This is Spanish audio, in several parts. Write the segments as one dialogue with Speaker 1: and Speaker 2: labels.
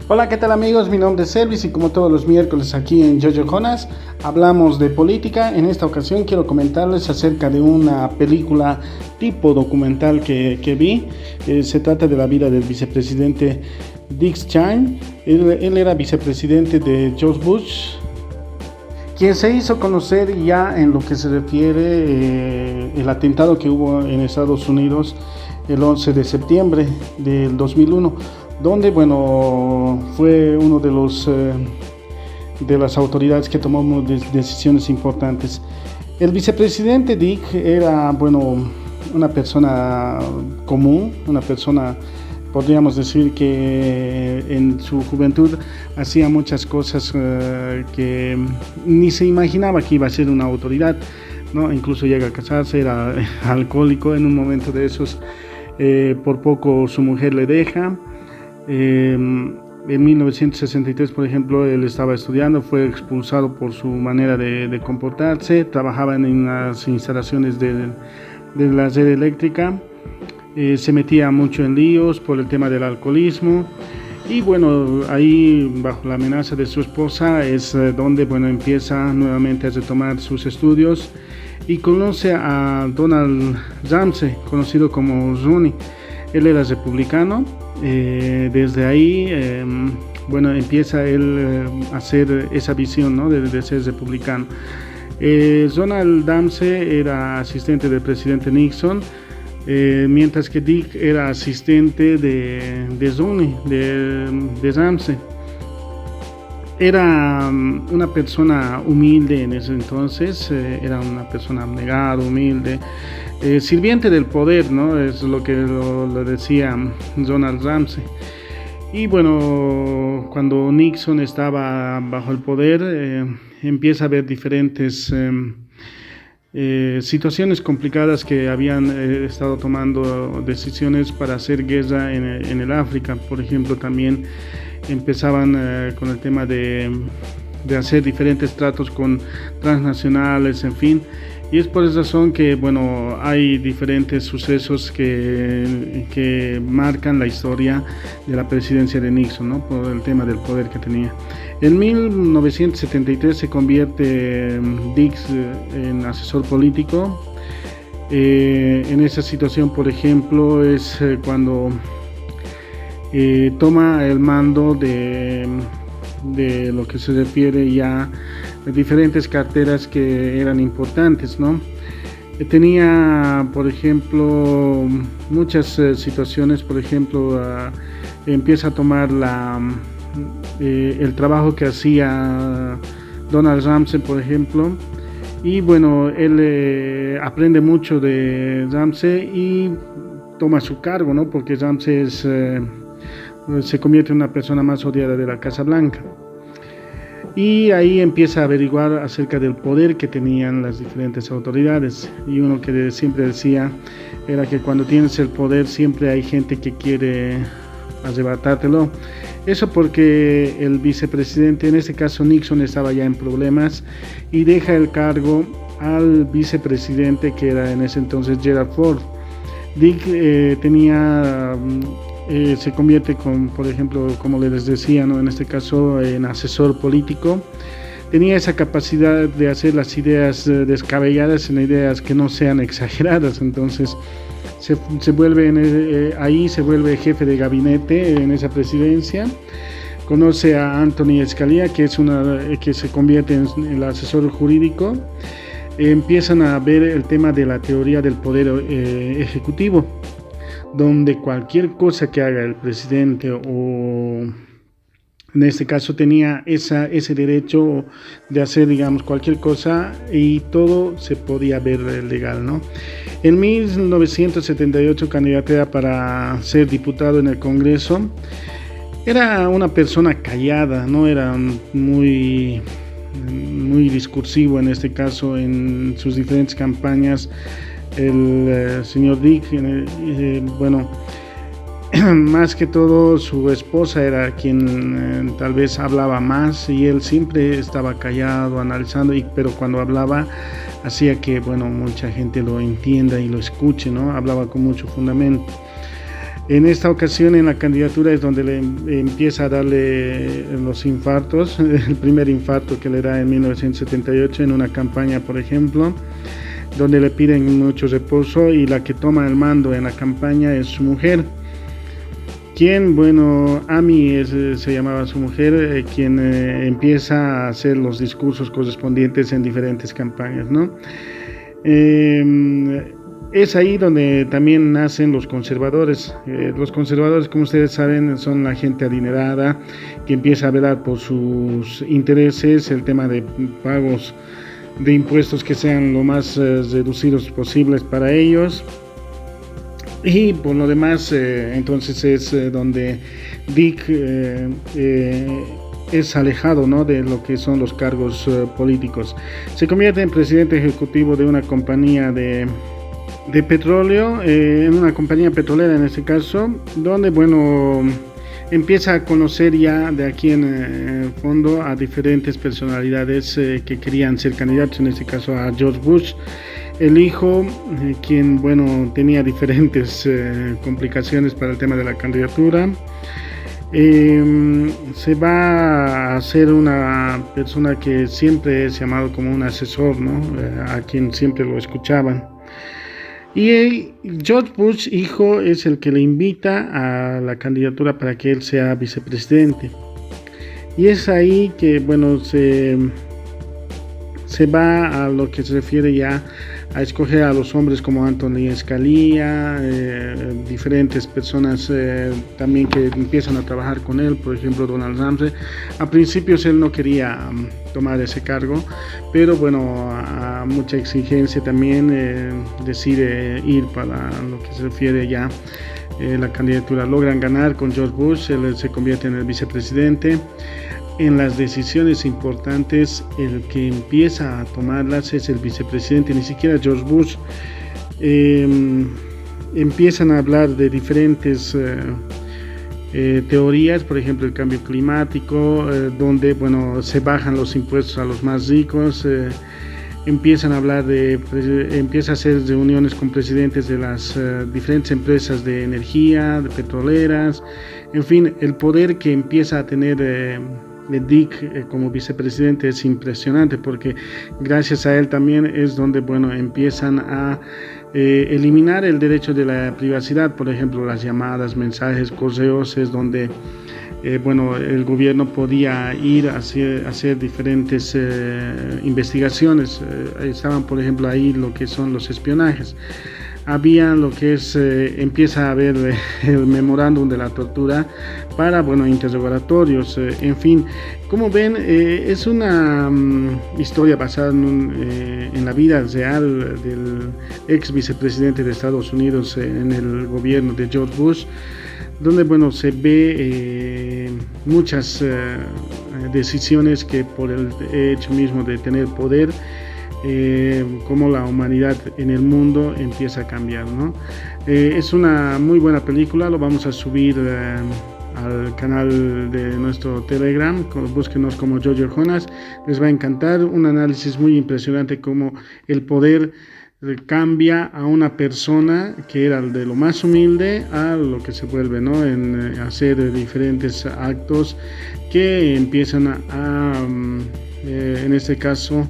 Speaker 1: Hola, ¿qué tal amigos? Mi nombre es Elvis y como todos los miércoles aquí en Jojo Jonas hablamos de política. En esta ocasión quiero comentarles acerca de una película tipo documental que vi. Se trata de la vida del vicepresidente Dick Cheney. Él era vicepresidente de George Bush, quien se hizo conocer ya en lo que se refiere el atentado que hubo en Estados Unidos el 11 de septiembre del 2001, donde fue uno de las autoridades que tomó decisiones importantes. El vicepresidente Dick era una persona común, una persona, podríamos decir que en su juventud hacía muchas cosas que ni se imaginaba que iba a ser una autoridad, ¿no? Incluso llega a casarse, era alcohólico en un momento de esos. Por poco su mujer le deja. En 1963, por ejemplo, él estaba estudiando, fue expulsado por su manera de comportarse, trabajaba en las instalaciones de la red eléctrica, se metía mucho en líos por el tema del alcoholismo y ahí bajo la amenaza de su esposa es donde empieza nuevamente a retomar sus estudios y conoce a Donald Rumsfeld, conocido como Rooney. Él era republicano. Desde ahí empieza él a hacer esa visión, ¿no? de ser republicano. Donald Rumsfeld era asistente del presidente Nixon, mientras que Dick era asistente de Rooney, de Rumsfeld. Era una persona humilde en ese entonces, era una persona abnegada, humilde, sirviente del poder, ¿no? Es lo que lo decía Donald Rumsfeld. Y cuando Nixon estaba bajo el poder, empieza a haber diferentes situaciones complicadas que habían estado tomando decisiones para hacer guerra en el África. Por ejemplo, también empezaban con el tema de hacer diferentes tratos con transnacionales, en fin. Y es por esa razón que hay diferentes sucesos que marcan la historia de la presidencia de Nixon, ¿no? Por el tema del poder que tenía. En 1973 se convierte Dick en asesor político. En esa situación, por ejemplo, es cuando toma el mando de lo que se refiere ya a diferentes carteras que eran importantes, ¿no? Tenía, por ejemplo, muchas situaciones. Por ejemplo, empieza a tomar el trabajo que hacía Donald Rumsfeld, por ejemplo, y él aprende mucho de Rumsfeld y toma su cargo, ¿no? Porque Rumsfeld se convierte en una persona más odiada de la Casa Blanca. Y ahí empieza a averiguar acerca del poder que tenían las diferentes autoridades. Y uno que siempre decía era que cuando tienes el poder siempre hay gente que quiere arrebatártelo. Eso porque el vicepresidente, en este caso Nixon, estaba ya en problemas y deja el cargo al vicepresidente que era en ese entonces Gerald Ford. Dick se convierte por ejemplo, como les decía, ¿no? En este caso en asesor político. Tenía esa capacidad de hacer las ideas descabelladas en ideas que no sean exageradas. Entonces se vuelve jefe de gabinete en esa presidencia. Conoce a Anthony Scalia, que se convierte en el asesor jurídico. Empiezan a ver el tema de la teoría del poder ejecutivo, donde cualquier cosa que haga el presidente, o en este caso tenía ese derecho de hacer, digamos, cualquier cosa y todo se podía ver legal, ¿no? En 1978 candidatea para ser diputado en el Congreso. Era una persona callada, no era muy discursivo en este caso en sus diferentes campañas. El señor Dick, más que todo su esposa era quien tal vez hablaba más y él siempre estaba callado, analizando, pero cuando hablaba hacía que mucha gente lo entienda y lo escuche, ¿no? Hablaba con mucho fundamento. En esta ocasión en la candidatura es donde le empieza a darle los infartos, el primer infarto que le da en 1978 en una campaña, por ejemplo, donde le piden mucho reposo, y la que toma el mando en la campaña es su mujer, quien, bueno, Amy se llamaba su mujer, quien empieza a hacer los discursos correspondientes en diferentes campañas, ¿no? Es ahí donde también nacen los conservadores. Los conservadores, como ustedes saben, son la gente adinerada que empieza a velar por sus intereses, el tema de pagos de impuestos que sean lo más reducidos posibles para ellos. Y por lo demás, entonces es donde Dick es alejado, ¿no?, de lo que son los cargos políticos. Se convierte en presidente ejecutivo de una compañía de petróleo, en una compañía petrolera en este caso, donde, bueno, empieza a conocer ya de aquí en el fondo a diferentes personalidades que querían ser candidatos, en este caso a George Bush, el hijo, quien, bueno, tenía diferentes complicaciones para el tema de la candidatura. Se va a ser una persona que siempre es llamado como un asesor, ¿no?, a quien siempre lo escuchaban. Y George Bush, hijo, es el que le invita a la candidatura para que él sea vicepresidente. Y es ahí que, bueno, se va a lo que se refiere ya a escoger a los hombres como Anthony Scalia, diferentes personas también que empiezan a trabajar con él, por ejemplo Donald Rumsfeld. A principios él no quería tomar ese cargo, pero bueno, a mucha exigencia también decide ir para lo que se refiere ya la candidatura. Logran ganar con George Bush, él se convierte en el vicepresidente. En las decisiones importantes, el que empieza a tomarlas es el vicepresidente, ni siquiera George Bush. Empiezan a hablar de diferentes teorías, por ejemplo el cambio climático, donde, bueno, se bajan los impuestos a los más ricos. Empiezan a hablar empieza a hacer reuniones con presidentes de las diferentes empresas de energía, de petroleras, en fin, el poder que empieza a tener Dick como vicepresidente es impresionante, porque gracias a él también es donde, bueno, empiezan a eliminar el derecho de la privacidad, por ejemplo las llamadas, mensajes, correos, es donde bueno, el gobierno podía ir a hacer diferentes investigaciones. Estaban, por ejemplo, ahí lo que son los espionajes. Había lo que es, empieza a haber el memorándum de la tortura para, bueno, interrogatorios, en fin. Como ven, es una historia basada en la vida real del ex vicepresidente de Estados Unidos en el gobierno de George Bush, donde, bueno, se ve muchas decisiones que por el hecho mismo de tener poder, cómo la humanidad en el mundo empieza a cambiar, ¿no? Es una muy buena película, lo vamos a subir al canal de nuestro Telegram, búsquenos como Jojo Jonas, les va a encantar. Un análisis muy impresionante cómo el poder cambia a una persona que era de lo más humilde a lo que se vuelve, ¿no?, en hacer diferentes actos que empiezan en este caso,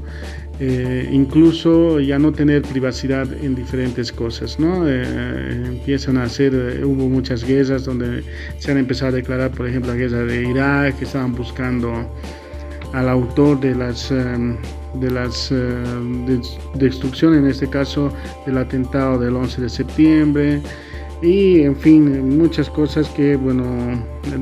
Speaker 1: incluso ya no tener privacidad en diferentes cosas, ¿no? Empiezan a hacer, hubo muchas guerras donde se han empezado a declarar, por ejemplo, la guerra de Irak, que estaban buscando al autor de las destrucción, en este caso del atentado del 11 de septiembre, y en fin, muchas cosas que, bueno,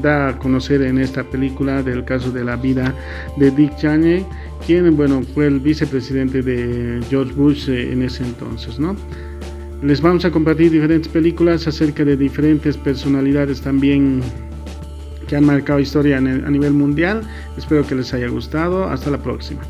Speaker 1: da a conocer en esta película del caso de la vida de Dick Cheney, quien, bueno, fue el vicepresidente de George Bush en ese entonces, ¿no? Les vamos a compartir diferentes películas acerca de diferentes personalidades también que han marcado historia a nivel mundial. Espero que les haya gustado. Hasta la próxima.